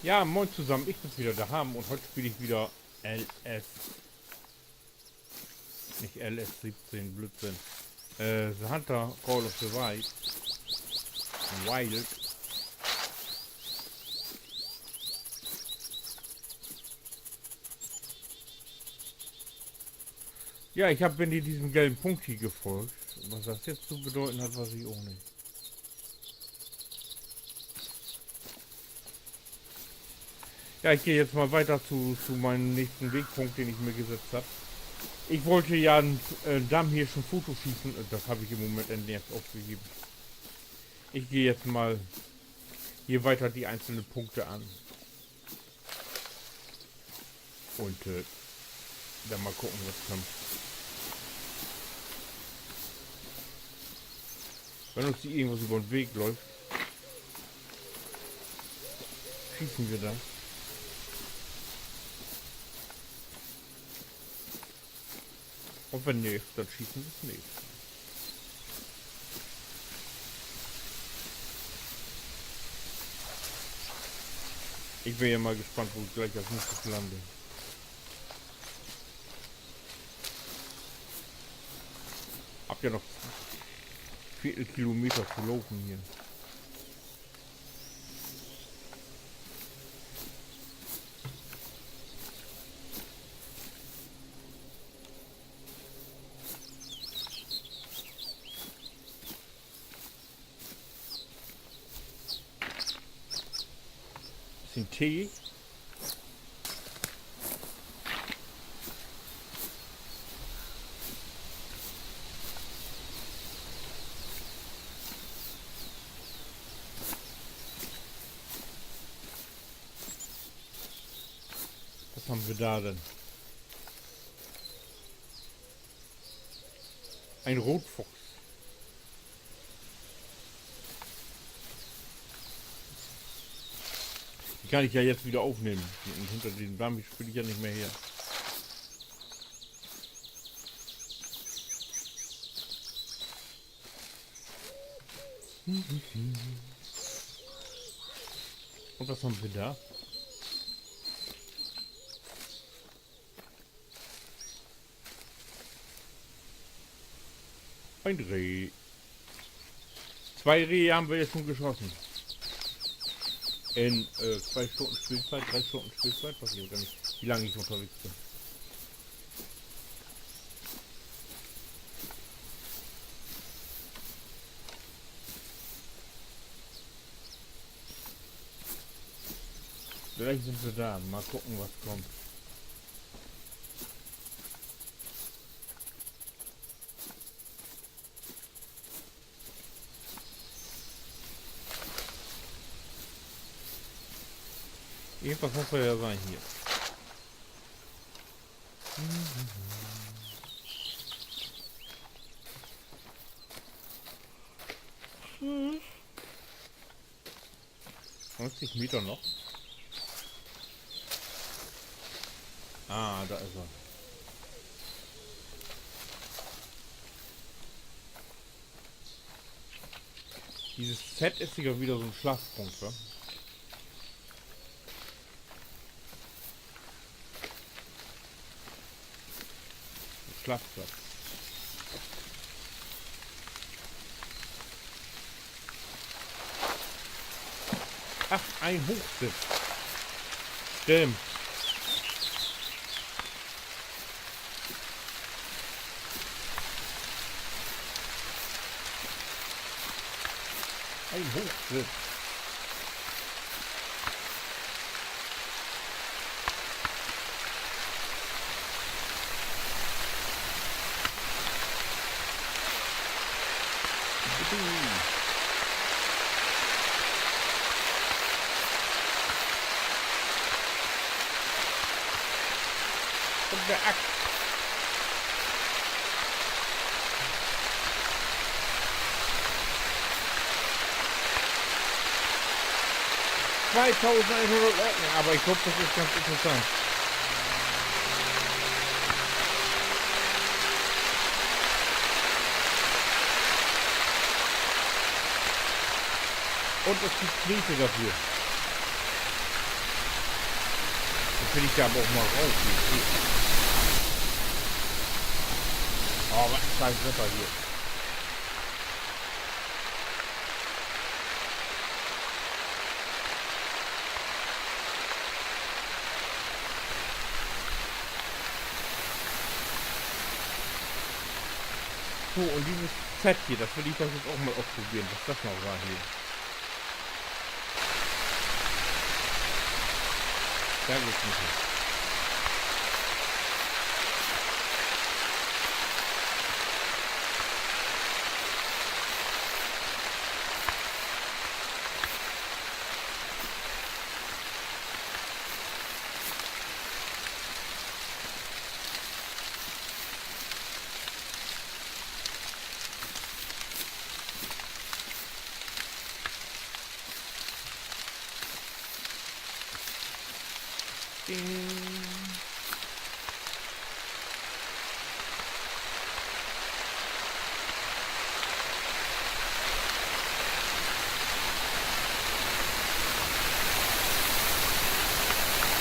Ja, moin zusammen, ich bin's wieder daheim und heute spiele ich wieder LS. Nicht LS17, Blödsinn. The Hunter Call of the Wild. Ja, ich bin dir diesem gelben Punkt hier gefolgt. Was das jetzt zu bedeuten hat, weiß ich auch nicht. Ja, ich gehe jetzt mal weiter zu meinem nächsten Wegpunkt, den ich mir gesetzt habe. Ich wollte ja einen Damm hier schon Foto schießen, das habe ich im Moment endlich aufgegeben. Ich gehe jetzt mal hier weiter die einzelnen Punkte an. Und dann mal gucken, was kommt. Wenn uns hier irgendwas über den Weg läuft, schießen wir das. Und wenn nicht, dann schießen wir es nicht. Ich bin ja mal gespannt, wo ich gleich als nächstes lande. Hab ja noch 4 Kilometer zu laufen hier. Bisschen Tee. Was haben wir da denn? Ein Rotfuchs. Die kann ich ja jetzt wieder aufnehmen. Und hinter diesem Damm spiele ich ja nicht mehr her. Und was haben wir da? Ein Reh. 2 Rehe haben wir jetzt schon geschossen. In 2 Stunden Spielzeit, 3 Stunden Spielzeit, weiß ich gar nicht, wie lange ich unterwegs bin. Vielleicht sind wir da, mal gucken, was kommt. Irgendwas muss ja sein hier. Hm. 20 Meter noch. Ah, da ist er. Dieses Set ist sogar wieder so ein Schlafpunkt, wa? Schlafplatz. Ach, ein Hochsitz. Stimmt. Ein Hochsitz. Und der Akt. Aber ich glaube, das ist ganz interessant. Und es gibt Knete dafür. Jetzt will ich da aber auch mal raus. Oh, was ein scheiß Wetter hier. So, und dieses Fett hier, das will ich doch jetzt auch mal ausprobieren, was das noch war hier. Da geht's nicht.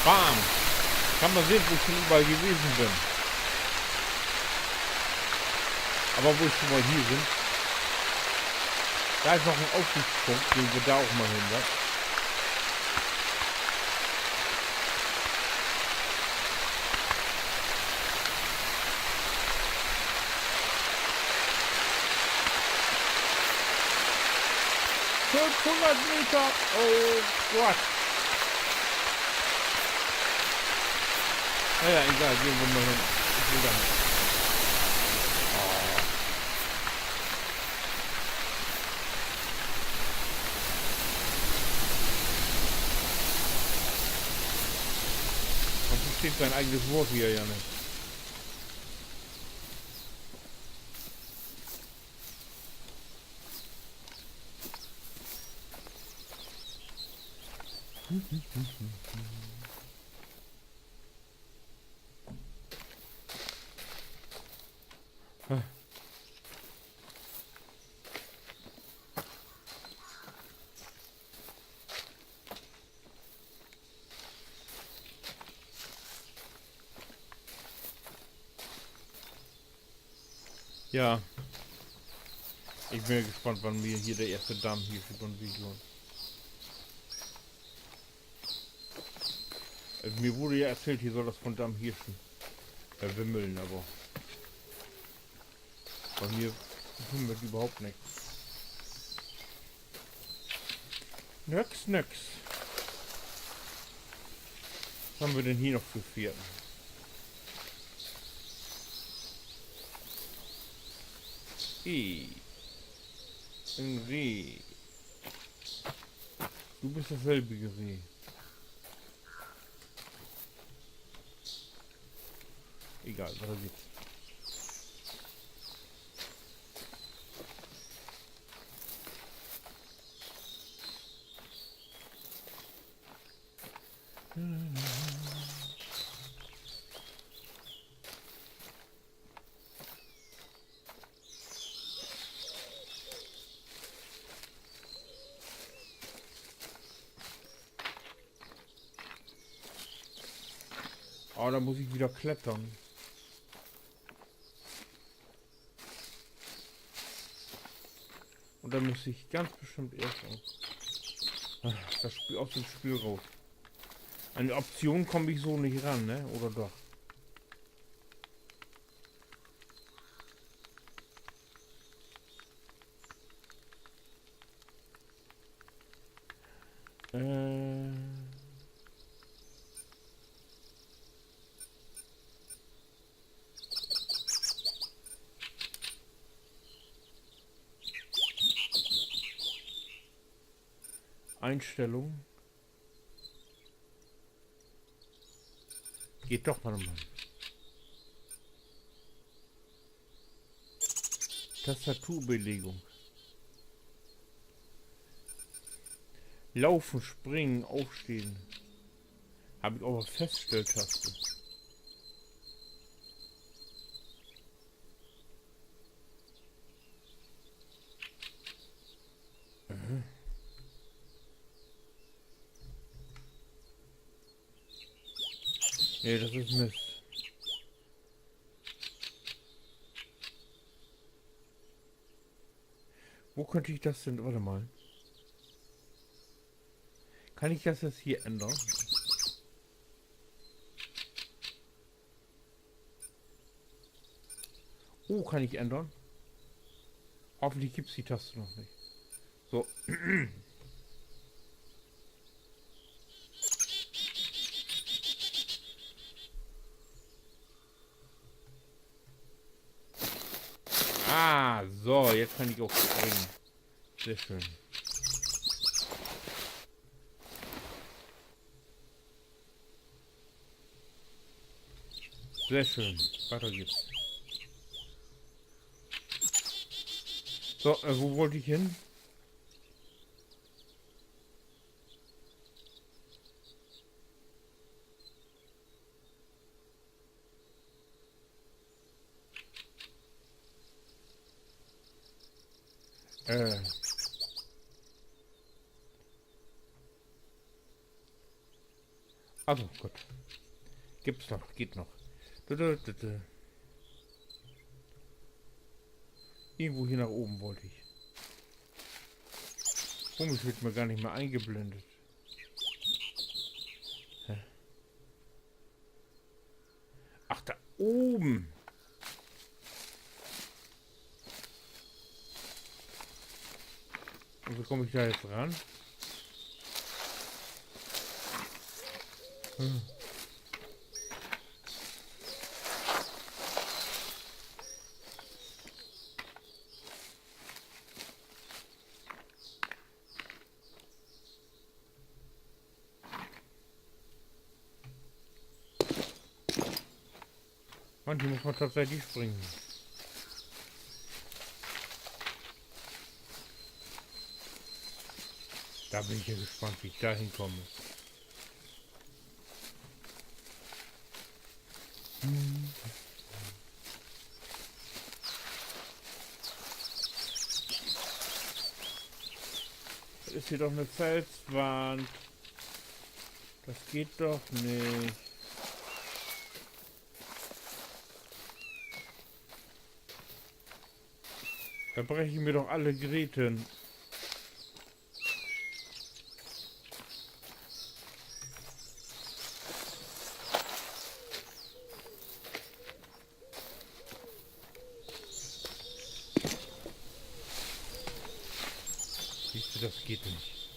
Bam! Kann man sehen, wo ich schon überall gewesen bin. Aber wo ich schon mal hier sind, da ist noch ein Aufsichtspunkt, den wir da auch mal hin. Ja. 500 Meter! Oh Gott! Naja, egal, gehen wir mal hin. Ich will da hin. Oh. Man versteht sein eigenes Wort hier ja nicht. Ja, ich bin gespannt, wann mir hier der erste Damm hier für so ein Video. Also mir wurde ja erzählt, hier soll das von Dammhirschen wimmeln, aber bei mir wimmelt überhaupt nichts. Nix. Was haben wir denn hier noch für Vierten? Ein Reh. Du bist dasselbe Reh. Egal, weiter geht's. Oh, da muss ich wieder klettern. Und dann muss ich ganz bestimmt erst das Spiel aus dem Spiel raus. An die Option komme ich so nicht ran, ne? Oder doch? Einstellung. Geht doch mal. Tastaturbelegung. Laufen, springen, aufstehen. Habe ich auch eine Feststelltaste. Nee, das ist Mist. Wo könnte ich das denn? Warte mal. Kann ich das jetzt hier ändern? Oh, kann ich ändern? Hoffentlich gibt es die Taste noch nicht. So. Ah, so, jetzt kann ich auch springen. Sehr schön. Sehr schön. Weiter geht's. So, wo wollte ich hin? Also, gut. Gibt's noch, geht noch. Irgendwo hier nach oben wollte ich. Komisch, wird mir gar nicht mehr eingeblendet. Hä? Ach, da oben. Und wie komme ich da jetzt ran? Hm. Manchmal muss man tatsächlich springen. Da bin ich ja gespannt, wie ich da hinkomme. Das ist hier doch eine Felswand. Das geht doch nicht. Da breche ich mir doch alle Gräten. Siehst du, das geht nicht.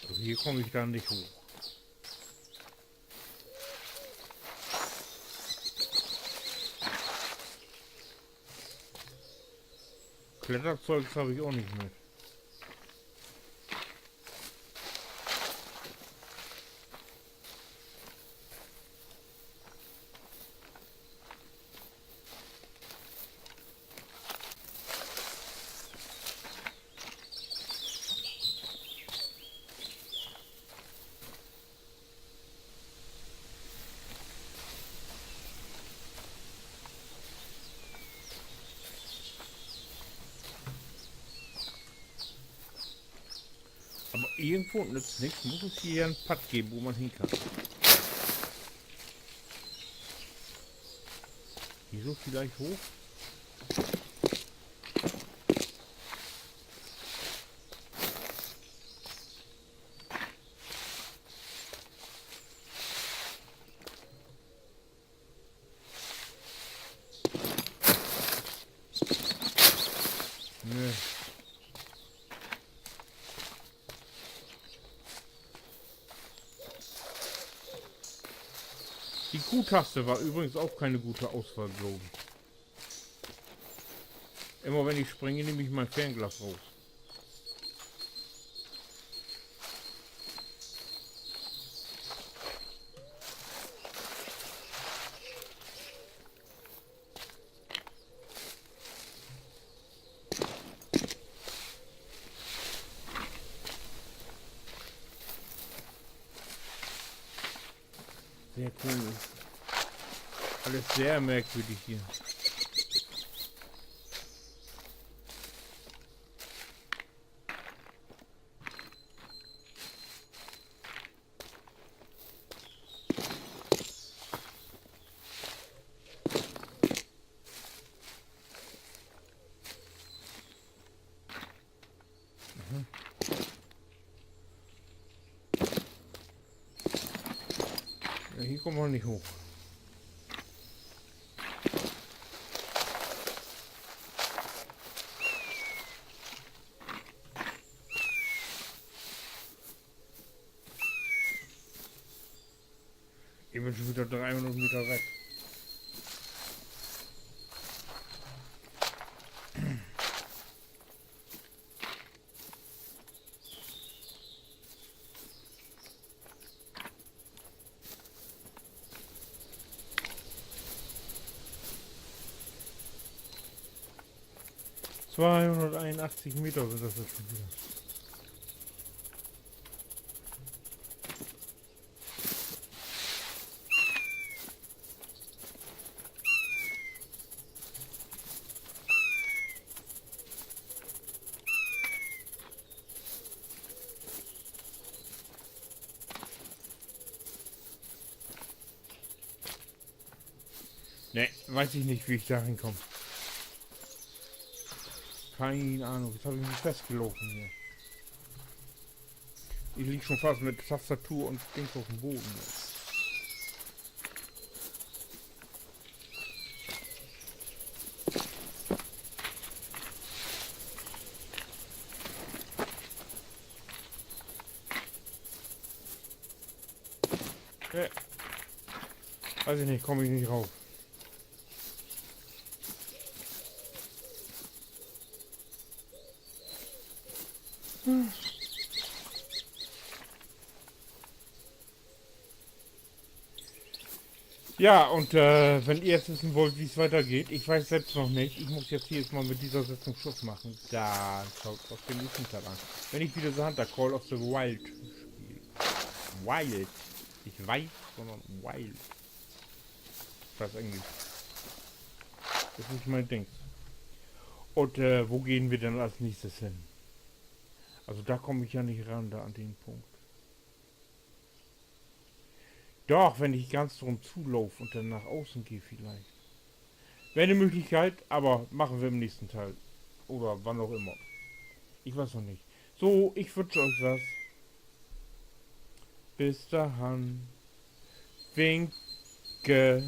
Also hier komme ich dann nicht hoch. Kletterzeugs habe ich auch nicht mit. Aber irgendwo nützt nichts, muss es hier einen Pad geben, wo man hin kann. Hier so vielleicht hoch? Nö. Die Q-Taste war übrigens auch keine gute Auswahl, glaube ich. Immer wenn ich springe, nehme ich mein Fernglas raus. Sehr cool. Alles sehr merkwürdig hier. Ja, hier kommen wir nicht hoch. Ich bin schon wieder 300 Meter weg. Meter sind das jetzt schon wieder. Ne, weiß ich nicht, wie ich da hinkomme. Keine Ahnung, jetzt habe ich mich festgelaufen hier. Ich liege schon fast mit Tastatur und Dings auf dem Boden. Ja. Weiß ich nicht, komme ich nicht rauf. Ja, und wenn ihr jetzt wissen wollt, wie es weitergeht, ich weiß selbst noch nicht. Ich muss jetzt hier jetzt mal mit dieser Sitzung Schluss machen. Da schaut auf den nächsten Teil an. Wenn ich wieder so Hunter Call of the Wild spiele. Wild. Nicht weiß, sondern Wild. Das ist Englisch. Das ist nicht mein Ding. Und wo gehen wir denn als nächstes hin? Also da komme ich ja nicht ran, da an den Punkt. Doch, wenn ich ganz drum zulaufe und dann nach außen gehe vielleicht. Wäre eine Möglichkeit, aber machen wir im nächsten Teil. Oder wann auch immer. Ich weiß noch nicht. So, ich wünsche euch was. Bis dahin. Winke.